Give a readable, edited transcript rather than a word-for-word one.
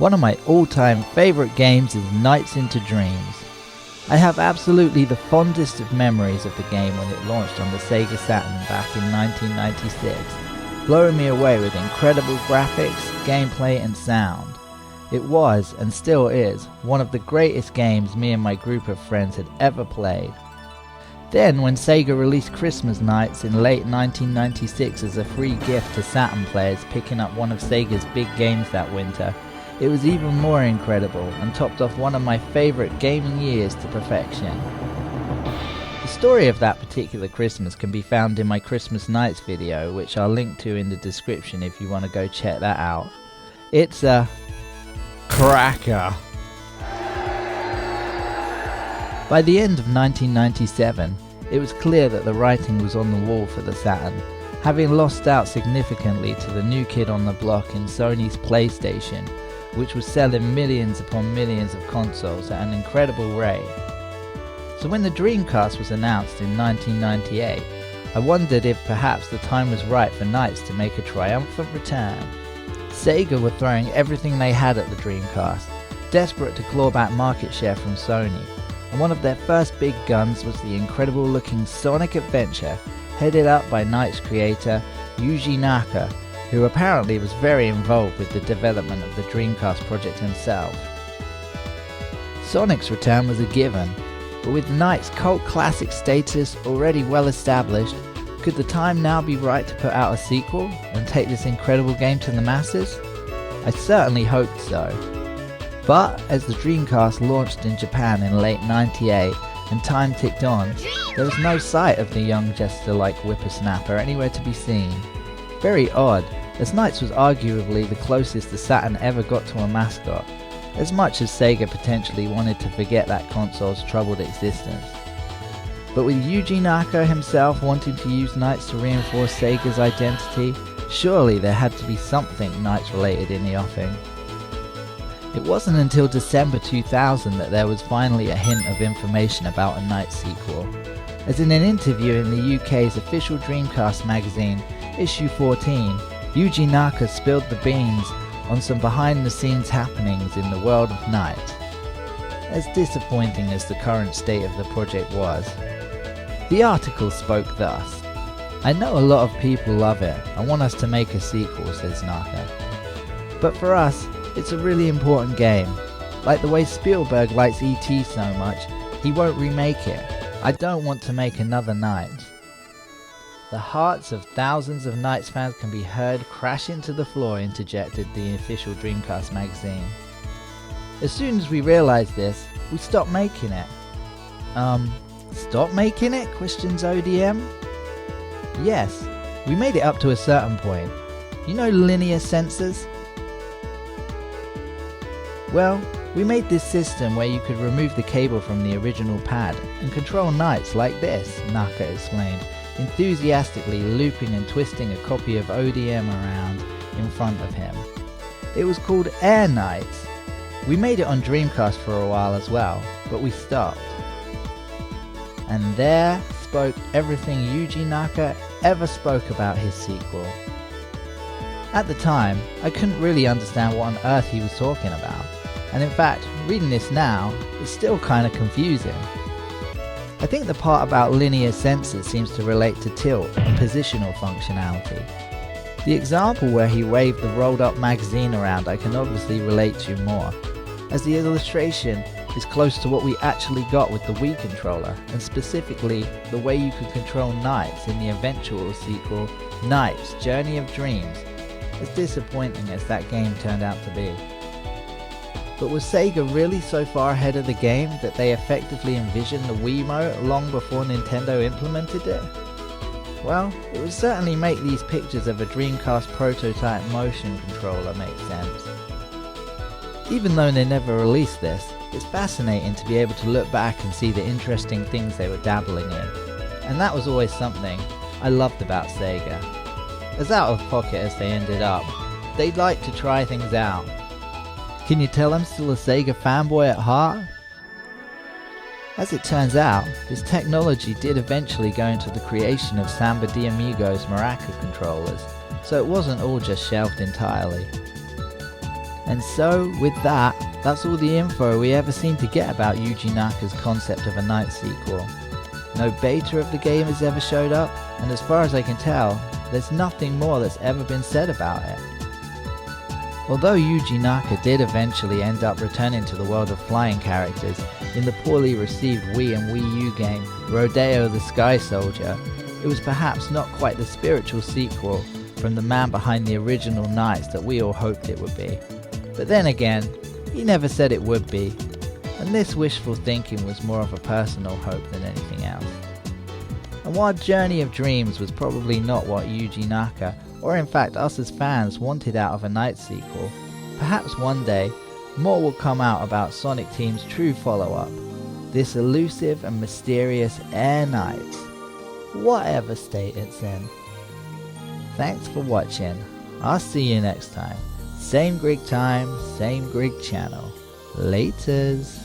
One of my all-time favorite games is Nights into Dreams. I have absolutely the fondest of memories of the game when it launched on the Sega Saturn back in 1996, blowing me away with incredible graphics, gameplay and sound. It was, and still is, one of the greatest games me and my group of friends had ever played. Then, when Sega released Christmas Nights in late 1996 as a free gift to Saturn players picking up one of Sega's big games that winter, it was even more incredible and topped off one of my favourite gaming years to perfection. The story of that particular Christmas can be found in my Christmas Nights video, which I'll link to in the description if you want to go check that out. It's a cracker. By the end of 1997, it was clear that the writing was on the wall for the Saturn, having lost out significantly to the new kid on the block in Sony's PlayStation, which was selling millions upon millions of consoles at an incredible rate. So when the Dreamcast was announced in 1998, I wondered if perhaps the time was right for Nights to make a triumphant return. Sega were throwing everything they had at the Dreamcast, desperate to claw back market share from Sony, and one of their first big guns was the incredible looking Sonic Adventure, headed up by Nights creator Yuji Naka, who apparently was very involved with the development of the Dreamcast project himself. Sonic's return was a given, but with Nights' cult classic status already well established, could the time now be right to put out a sequel and take this incredible game to the masses? I certainly hoped so. But as the Dreamcast launched in Japan in late '98 and time ticked on, there was no sight of the young jester-like whippersnapper anywhere to be seen. Very odd, as Nights was arguably the closest the Saturn ever got to a mascot, as much as Sega potentially wanted to forget that console's troubled existence. But with Yuji Naka himself wanting to use Nights to reinforce Sega's identity, surely there had to be something Nights related in the offing. It wasn't until December 2000 that there was finally a hint of information about a Nights sequel, as in an interview in the UK's official Dreamcast magazine, issue 14, Yuji Naka spilled the beans on some behind-the-scenes happenings in the world of Nights. As disappointing as the current state of the project was, the article spoke thus: "I know a lot of people love it and want us to make a sequel," says Naka. "But for us, it's a really important game. Like the way Spielberg likes E.T. so much, he won't remake it. I don't want to make another Nights." The hearts of thousands of Nights fans can be heard crash into the floor, interjected the official Dreamcast magazine. As soon as we realized this, we stopped making it. Stop making it? Questions ODM. Yes, we made it up to a certain point. You know linear sensors? Well, we made this system where you could remove the cable from the original pad and control Nights like this, Naka explained, enthusiastically looping and twisting a copy of ODM around in front of him. It was called Air Nights. We made it on Dreamcast for a while as well, but we stopped. And there spoke everything Yuji Naka ever spoke about his sequel. At the time, I couldn't really understand what on earth he was talking about, and in fact, reading this now, it's still kinda confusing. I think the part about linear sensors seems to relate to tilt and positional functionality. The example where he waved the rolled up magazine around I can obviously relate to more, as the illustration is close to what we actually got with the Wii controller, and specifically the way you could control Nights in the eventual sequel, Nights Journey of Dreams, as disappointing as that game turned out to be. But was Sega really so far ahead of the game that they effectively envisioned the Wiimote long before Nintendo implemented it? Well, it would certainly make these pictures of a Dreamcast prototype motion controller make sense. Even though they never released this, it's fascinating to be able to look back and see the interesting things they were dabbling in. And that was always something I loved about Sega. As out of pocket as they ended up, they'd like to try things out. Can you tell I'm still a Sega fanboy at heart? As it turns out, this technology did eventually go into the creation of Samba de Amigo's Maraca controllers, so it wasn't all just shelved entirely. And so, with that, that's all the info we ever seem to get about Yuji Naka's concept of a Night sequel. No beta of the game has ever showed up, and as far as I can tell, there's nothing more that's ever been said about it. Although Yuji Naka did eventually end up returning to the world of flying characters in the poorly received Wii and Wii U game Rodeo the Sky Soldier, it was perhaps not quite the spiritual sequel from the man behind the original NiGHTS that we all hoped it would be. But then again, he never said it would be, and this wishful thinking was more of a personal hope than anything else. And while Journey of Dreams was probably not what Yuji Naka, or in fact us as fans, wanted out of a NiGHTS sequel, perhaps one day more will come out about Sonic Team's true follow-up, this elusive and mysterious Air NiGHTS, whatever state it's in. Thanks for watching. I'll see you next time. Same Greek time, same Greek channel. Laters.